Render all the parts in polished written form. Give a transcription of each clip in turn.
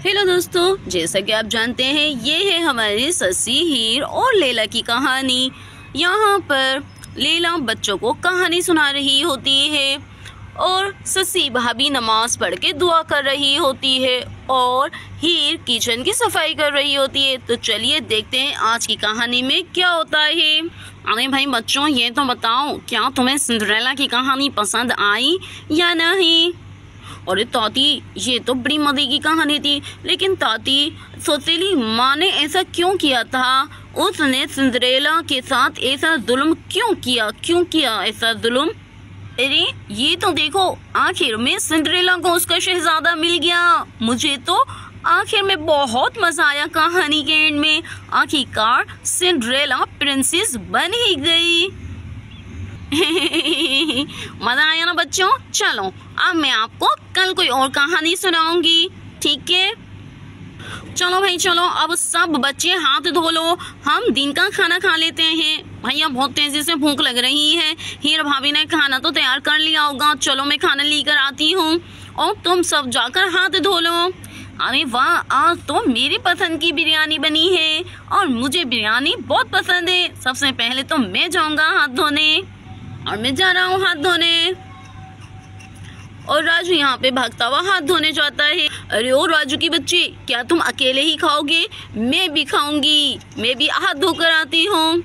Hello दोस्तों, जैसा कि आप जानते हैं ये है हमारी ससी, हीर और लैला की कहानी। यहाँ पर लैला बच्चों को कहानी सुना रही होती है और ससी भाभी नमाज पढ़ के दुआ कर रही होती है और हीर किचन की सफाई कर रही होती है। तो चलिए देखते हैं आज की कहानी में क्या होता है। अरे भाई बच्चों, ये तो बताओ, क्या तुम्हें सिंड्रेला की कहानी पसंद आई या नहीं? अरे ताती, ये तो बड़ी मजे की कहानी थी, लेकिन ताती सौतेली माँ ने ऐसा क्यों किया था? उसने सिंड्रेला के साथ ऐसा जुल्म क्यों किया ऐसा जुल्म? अरे ये तो देखो, आखिर में सिंड्रेला को उसका शहजादा मिल गया। मुझे तो आखिर में बहुत मजा आया कहानी के एंड में। आखिरकार सिंड्रेला प्रिंसेस बन ही गई। मजा आया ना बच्चों? चलो अब मैं आपको कल कोई और कहानी सुनाऊंगी, ठीक है? चलो भाई चलो, अब सब बच्चे हाथ धो लो, हम दिन का खाना खा लेते हैं। भैया बहुत तेजी से भूख लग रही है। हीर भाभी ने खाना तो तैयार कर लिया होगा, चलो मैं खाना लेकर आती हूँ और तुम सब जाकर हाथ धो लो। अरे वाह, आज तो मेरी पसंद की बिरयानी बनी है और मुझे बिरयानी बहुत पसंद है। सबसे पहले तो मैं जाऊंगा हाथ धोने और मैं जा रहा हूँ हाथ धोने। और राजू यहाँ पे भागता हुआ हाथ धोने जाता है। अरे ओ राजू की बच्ची, क्या तुम अकेले ही खाओगे? मैं भी खाऊंगी, मैं भी हाथ धोकर आती हूँ।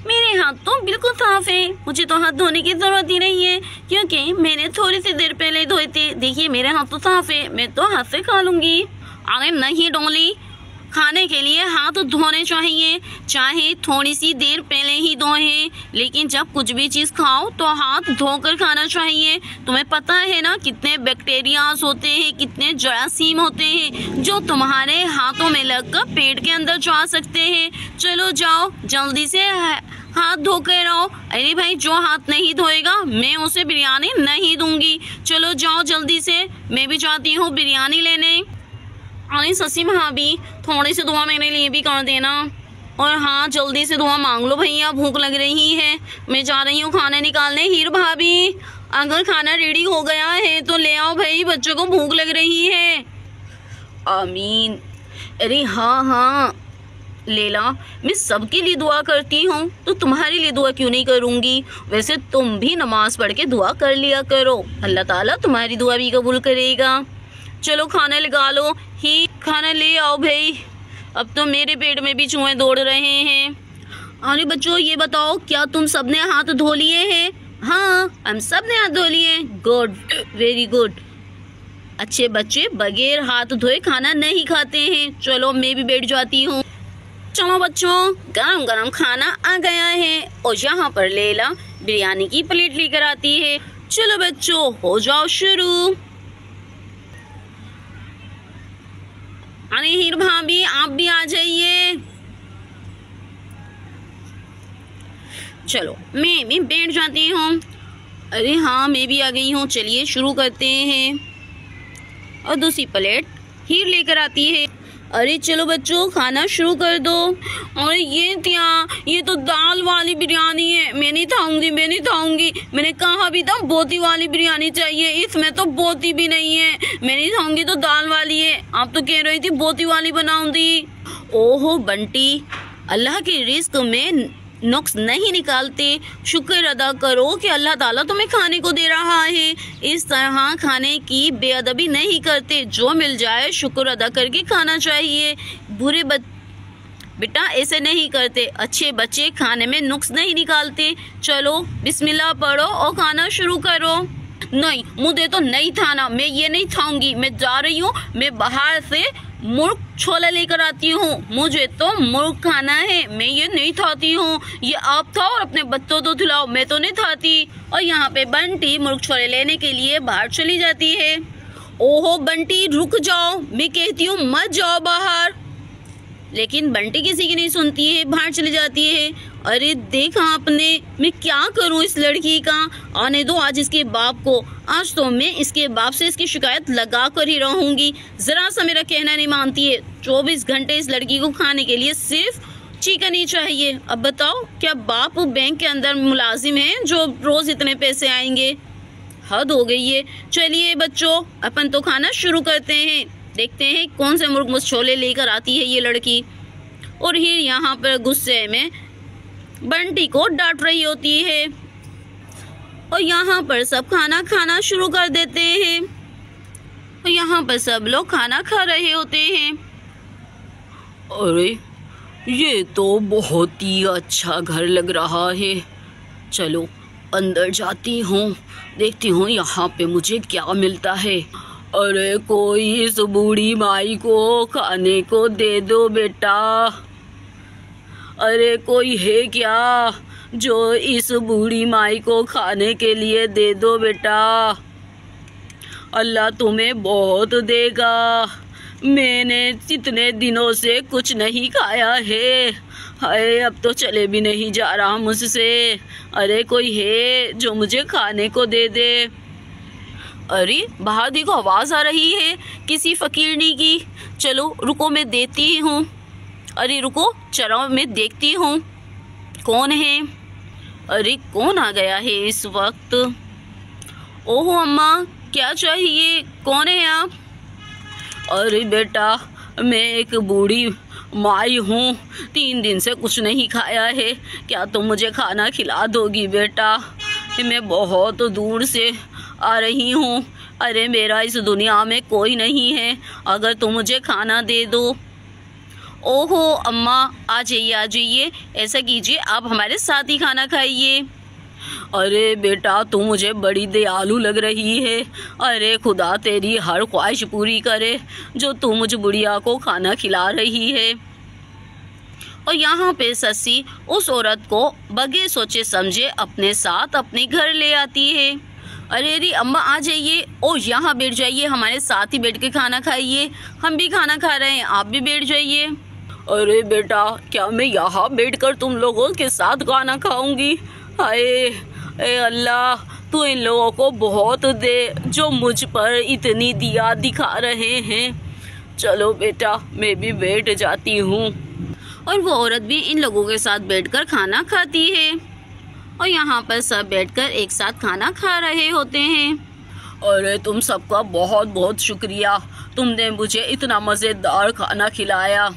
मेरे हाथ तो बिल्कुल साफ है, मुझे तो हाथ धोने की जरूरत ही नहीं है क्योंकि मैंने थोड़ी सी देर पहले धोए थे। देखिए मेरे हाथ तो साफ है, मैं तो हाथ से खा लूंगी। अरे नहीं डोली, खाने के लिए हाथ धोने चाहिए, चाहे थोड़ी सी देर पहले ही धोए, लेकिन जब कुछ भी चीज खाओ तो हाथ धोकर खाना चाहिए। तुम्हें पता है ना कितने बैक्टीरियाज होते हैं, कितने जरासीम होते हैं जो तुम्हारे हाथों में लगकर पेट के अंदर जा सकते हैं। चलो जाओ जल्दी से हाथ धोकर आओ। अरे भाई, जो हाथ नहीं धोएगा मैं उसे बिरयानी नहीं दूंगी। चलो जाओ जल्दी से, मैं भी जाती हूँ बिरयानी लेने। अरे ससी भाभी, थोड़ी सी दुआ मेरे लिए भी कर देना। और हाँ, जल्दी से दुआ मांग लो भैया, भूख लग रही है। मैं जा रही हूँ खाना निकालने। हीर भाभी, अगर खाना रेडी हो गया है तो ले आओ भाई, बच्चों को भूख लग रही है। आमीन। अरे हाँ लैला, मैं सबके लिए दुआ करती हूँ तो तुम्हारे लिए दुआ क्यों नहीं करूँगी? वैसे तुम भी नमाज पढ़ के दुआ कर लिया करो, अल्लाह ताला तुम्हारी दुआ भी कबूल करेगा। चलो खाना लगा लो। ही खाना ले आओ भाई, अब तो मेरे पेट में भी चूहे दौड़ रहे हैं। अरे बच्चों ये बताओ, क्या तुम सबने हाथ धो लिए हैं? हाँ, हम सब ने हाथ धो लिए। Good, very good. अच्छे बच्चे बगैर हाथ धोए खाना नहीं खाते हैं। चलो मैं भी बैठ जाती हूँ। चलो बच्चों, गरम गरम खाना आ गया है और यहाँ पर लैला बिरयानी की प्लेट लेकर आती है। चलो बच्चों, हो जाओ शुरू। अरे हीर भाभी, आप भी आ जाइए। चलो मैं भी बैठ जाती हूँ। अरे हाँ, मैं भी आ गई हूँ। चलिए शुरू करते हैं। और दूसरी प्लेट हीर लेकर आती है। अरे चलो बच्चों, खाना शुरू कर दो। और ये तो दाल वाली बिरयानी है, मैं नहीं खाऊंगी। मैंने कहा भी था बोती वाली बिरयानी चाहिए, इसमें तो बोती भी नहीं है। मैं नहीं खाऊंगी तो दाल वाली है। आप तो कह रही थी बोती वाली बनाऊंगी। ओहो बंटी, अल्लाह के रिस्क में नुक्स नहीं निकालते। शुक्र अदा करो कि अल्लाह ताला तुम्हें खाने को दे रहा है। इस तरह खाने की बेअदबी नहीं करते, जो मिल जाए शुक्र अदा करके खाना चाहिए। बुरे बेटा ऐसे नहीं करते, अच्छे बच्चे खाने में नुक्स नहीं निकालते। चलो बिस्मिल्लाह पढ़ो और खाना शुरू करो। नहीं, मुझे तो नहीं खाना, मैं ये नहीं खाऊंगी। मैं जा रही हूँ, मैं बाहर से मुर्ग छोला लेकर आती हूँ। मुझे तो मुर्ग खाना है, मैं ये नहीं खाती हूँ। ये आप खाओ और अपने बच्चों को खिलाओ, मैं तो नहीं खाती। और यहाँ पे बंटी मुर्ग छोले लेने के लिए बाहर चली जाती है। ओहो बंटी, रुक जाओ, मैं कहती हूँ मत जाओ बाहर। लेकिन बंटी किसी की नहीं सुनती है, बाहर चली जाती है। अरे देखा आपने, मैं क्या करूं इस लड़की का? आने दो आज इसके बाप को। आज तो मैं इसके बाप से इसकी शिकायत लगा कर ही रहूंगी। जरा सा मेरा कहना नहीं मानती है। 24 घंटे इस लड़की को खाने के लिए सिर्फ चिकन ही चाहिए। अब बताओ, क्या बाप बैंक के अंदर मुलाजिम है जो रोज इतने पैसे आएंगे? हद हो गई है। चलिए बच्चों, अपन तो खाना शुरू करते हैं। देखते हैं कौन से मुर्गमुस छोले लेकर आती है ये लड़की। और हीर यहाँ पर गुस्से में बंटी को डांट रही होती है और यहाँ पर सब खाना खाना शुरू कर देते हैं और यहाँ पर सब लोग खाना खा रहे होते हैं। अरे ये तो बहुत ही अच्छा घर लग रहा है, चलो अंदर जाती हूँ, देखती हूँ यहाँ पे मुझे क्या मिलता है। अरे कोई इस बूढ़ी माई को खाने को दे दो बेटा। अरे कोई है क्या जो इस बूढ़ी माई को खाने के लिए दे दो बेटा। अल्लाह तुम्हें बहुत देगा, मैंने इतने दिनों से कुछ नहीं खाया है। हाय अब तो चले भी नहीं जा रहा मुझसे। अरे कोई है जो मुझे खाने को दे दे। अरे बाहर देखो आवाज़ आ रही है किसी फकीरनी की। चलो रुको मैं देती हूँ। अरे रुको चलो मैं देखती हूँ कौन है। अरे कौन आ गया है इस वक्त। ओहो अम्मा क्या चाहिए, कौन है आप। अरे बेटा मैं एक बूढ़ी माई हूँ, 3 दिन से कुछ नहीं खाया है, क्या तुम मुझे खाना खिला दोगी बेटा। मैं बहुत दूर से आ रही हूँ। अरे मेरा इस दुनिया में कोई नहीं है, अगर तुम मुझे खाना दे दो। ओहो अम्मा आ जाइए, ऐसा कीजिए आप हमारे साथ ही खाना खाइए। अरे बेटा तू मुझे बड़ी दयालु लग रही है। अरे खुदा तेरी हर ख्वाहिश पूरी करे जो तू मुझ बुढ़िया को खाना खिला रही है। और यहाँ पे सस्सी उस औरत को बगैर सोचे समझे अपने साथ अपने घर ले आती है। अरे अम्मा आ जाइए और यहाँ बैठ जाइए, हमारे साथ ही बैठ के खाना खाइए, हम भी खाना खा रहे हैं, आप भी बैठ जाइए। अरे बेटा क्या मैं यहाँ बैठकर तुम लोगों के साथ खाना खाऊंगी। हाय ए अल्लाह तू इन लोगों को बहुत दे जो मुझ पर इतनी दया दिखा रहे हैं। चलो बेटा मैं भी बैठ जाती हूँ। और वो औरत भी इन लोगों के साथ बैठकर खाना खाती है और यहाँ पर सब बैठकर एक साथ खाना खा रहे होते हैं। अरे तुम सबका बहुत बहुत शुक्रिया, तुमने मुझे इतना मज़ेदार खाना खिलाया।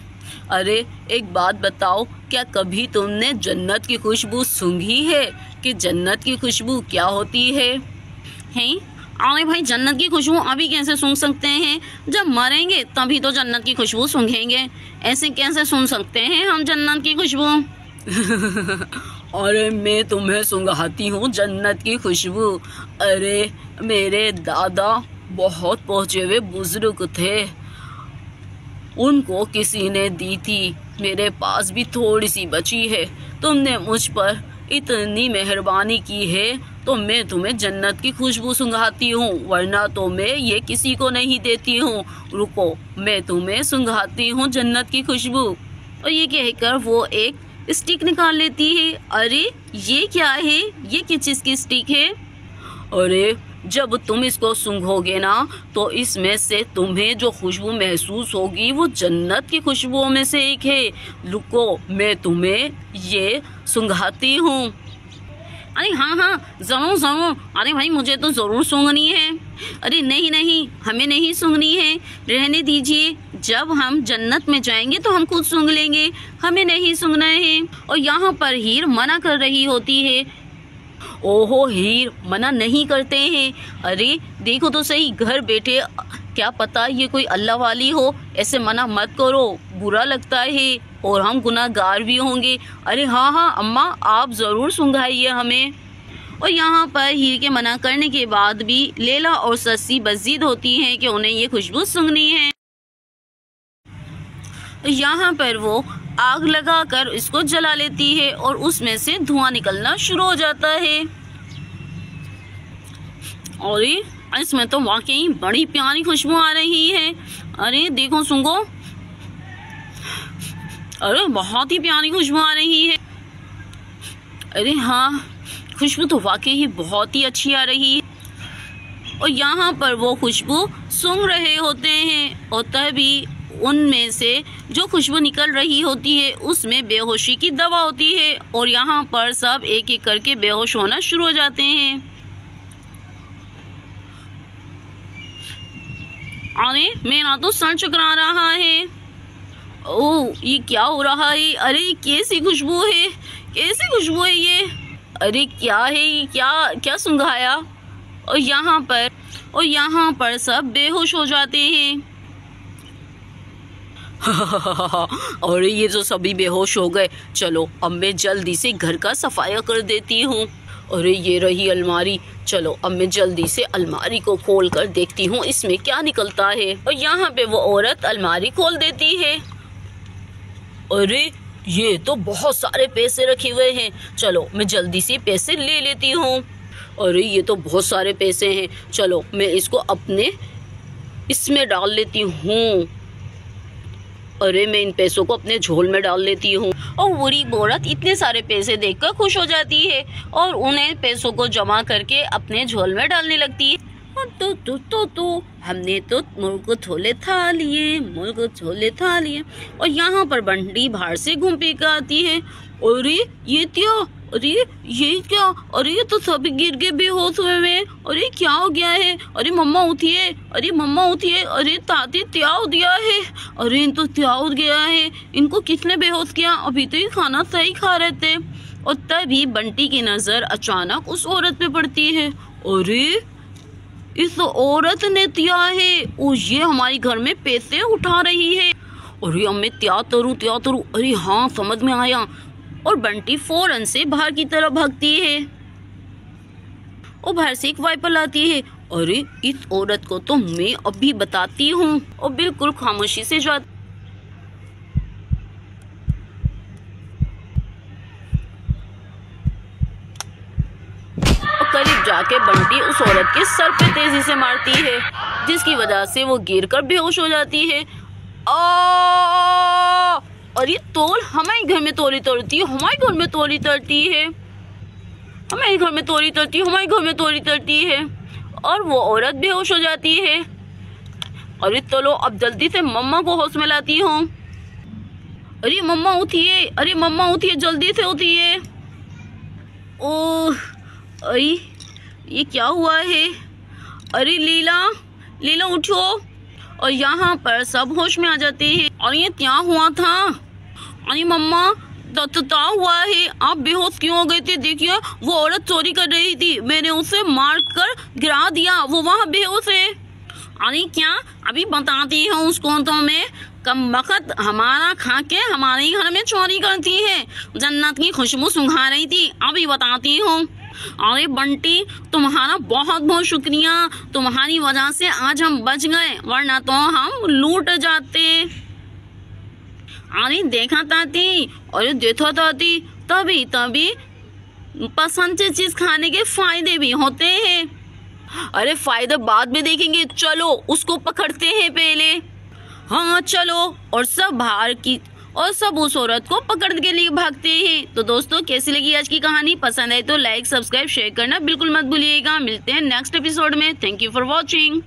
अरे एक बात बताओ, क्या कभी तुमने जन्नत की खुशबू सूंघी है कि जन्नत की खुशबू क्या होती है? अरे भाई जन्नत की खुशबू अभी कैसे सूंघ सकते हैं, जब मरेंगे तभी तो जन्नत की खुशबू सूंघेंगे, ऐसे कैसे सूंघ सकते हैं हम जन्नत की खुशबू। अरे मैं तुम्हें सूंघाती हूँ जन्नत की खुशबू। अरे मेरे दादा बहुत पहुँचे हुए बुजुर्ग थे, उनको किसी ने दी थी, मेरे पास भी थोड़ी सी बची है। तुमने मुझ पर इतनी मेहरबानी की है तो मैं तुम्हें जन्नत की खुशबू सूंघाती हूँ, वरना तो मैं ये किसी को नहीं देती हूँ। रुको मैं तुम्हें सूंघाती हूँ जन्नत की खुशबू। और ये कहकर वो एक स्टिक निकाल लेती है। अरे ये क्या है, ये किस चीज़ की स्टिक है। अरे जब तुम इसको सूंघोगे ना तो इसमें से तुम्हें जो खुशबू महसूस होगी वो जन्नत की खुशबुओं में से एक है। रुको मैं तुम्हें ये सूंघाती हूँ। अरे हाँ ज़रूर ज़रूर। अरे भाई मुझे तो ज़रूर सूंघनी है। अरे नहीं हमें नहीं सूंघनी है, रहने दीजिए, जब हम जन्नत में जाएंगे तो हम खुद सूंघ लेंगे, हमें नहीं सूंघना है। और यहाँ पर हीर मना कर रही होती है। ओहो हीर मना नहीं करते हैं। अरे देखो तो सही, घर बैठे क्या पता ये कोई अल्लाह वाली हो, ऐसे मना मत करो, बुरा लगता है और हम गुनाहगार भी होंगे। अरे हाँ अम्मा आप ज़रूर सूंघाइए हमें। और यहाँ पर हीर के मना करने के बाद भी लैला और सस्सी बज़िद होती हैं कि उन्हें ये खुशबू सूंघनी है। यहाँ पर वो आग लगाकर इसको जला लेती है और उसमें से धुआं निकलना शुरू हो जाता है। और इसमें तो वाकई बड़ी प्यारी खुशबू आ रही है। अरे देखो सूंघो, अरे बहुत ही प्यारी खुशबू आ रही है। अरे हाँ खुशबू तो वाकई ही बहुत ही अच्छी आ रही है। और यहाँ पर वो खुशबू सूंघ रहे होते हैं और तभी उनमें से जो खुशबू निकल रही होती है उसमें बेहोशी की दवा होती है और यहाँ पर सब एक एक करके बेहोश होना शुरू हो जाते हैं। अरे मेरा तो सर चकरा रहा है। ओह, ये क्या हो रहा है? अरे कैसी खुशबू है, कैसी खुशबू है ये? अरे क्या है ये? क्या क्या सुंघाया? और यहाँ पर सब बेहोश हो जाते हैं। अरे ये तो सभी बेहोश हो गए। चलो अब मैं जल्दी से घर का सफाया कर देती हूँ। अरे ये रही अलमारी। चलो अब मैं जल्दी से अलमारी को खोल कर देखती हूँ इसमें क्या निकलता है। और यहाँ पे वो औरत अलमारी खोल देती है। अरे ये तो बहुत सारे पैसे रखे हुए हैं। चलो मैं जल्दी से पैसे ले लेती हूँ। अरे ये तो बहुत सारे पैसे हैं। चलो मैं इसको अपने इसमें डाल लेती हूँ। अरे मैं इन पैसों को अपने झोल में डाल लेती हूँ। और बुरी औरत इतने सारे पैसे देखकर खुश हो जाती है और उन्हें पैसों को जमा करके अपने झोल में डालने लगती है। तो हमने तो मुल्क छोले खा लिए, मुल्क छोले खा लिए। और यहाँ पर बंटी बाहर से घूम फिर कर आती है। अरे ये क्या? अरे ये क्या? अरे ये तो सभी गिर के बेहोश हुए हैं। अरे क्या हो गया है? अरे मम्मा उठिए, अरे मम्मा उठिए। अरे ताती क्या हो गया है? अरे इन तो क्या हो गया है? इनको किसने बेहोश किया? अभी तो ये खाना सही खा रहे थे। और तभी बंटी की नजर अचानक उस औरत पे पड़ती है। अरे इस औरत ने किया है, ये हमारे घर में पैसे उठा रही है। अरे अब मैं क्या करूं? अरे हाँ समझ में आया। और बंटी फौरन से बाहर की तरफ भागती है और बाहर से एक वाइपर लाती है। अरे इस औरत को तो मैं अभी बताती हूँ। और बिल्कुल खामोशी से जाती। करीब जाके बंटी उस औरत के सर पे तेजी से मारती है, जिसकी वजह से वो गिरकर बेहोश हो जाती है। अरे तोल हमारे घर में तोड़ी तोड़ती है, हमारे घर में तोड़ी तोड़ती है, हमारे घर में तोड़ी तोड़ती है, हमारे घर में तोड़ी तोड़ती है। और वो औरत बेहोश हो जाती है। अरे चलो अब जल्दी से मम्मा को होश में लाती हूँ। अरे मम्मा उठिए, अरे मम्मा उठिए, जल्दी से उठिए। ओह अरे ये क्या हुआ है? अरे लीला उठो। और यहाँ पर सब होश में आ जाते हैं। और ये क्या हुआ था? अरे मम्मा क्या हुआ है? आप बेहोश क्यों हो गए थे? देखिए वो औरत चोरी कर रही थी, मैंने उसे मार कर गिरा दिया, वो वहाँ बेहोश है। अरे क्या? अभी बताती हूँ उसको। तो मैं कम वक्त हमारा खा के हमारे घर में चोरी करती है, जन्नत की खुशबू सुंघा रही थी, अभी बताती हूँ। अरे बंटी तुम्हारा बहुत बहुत शुक्रिया, तुम्हारी वजह से आज हम बच गए, वरना तो हम लूट जाते। अरे देखा ताती, अरे देखो ताती, तभी पसंद से चीज खाने के फायदे भी होते हैं। अरे फायदे बाद में देखेंगे, चलो उसको पकड़ते हैं पहले। हाँ चलो। और सब उस औरत को पकड़ के लिए भागते हैं। तो दोस्तों कैसी लगी आज की कहानी? पसंद आए तो लाइक, सब्सक्राइब, शेयर करना बिल्कुल मत भूलिएगा। मिलते हैं नेक्स्ट एपिसोड में। Thank you for watching.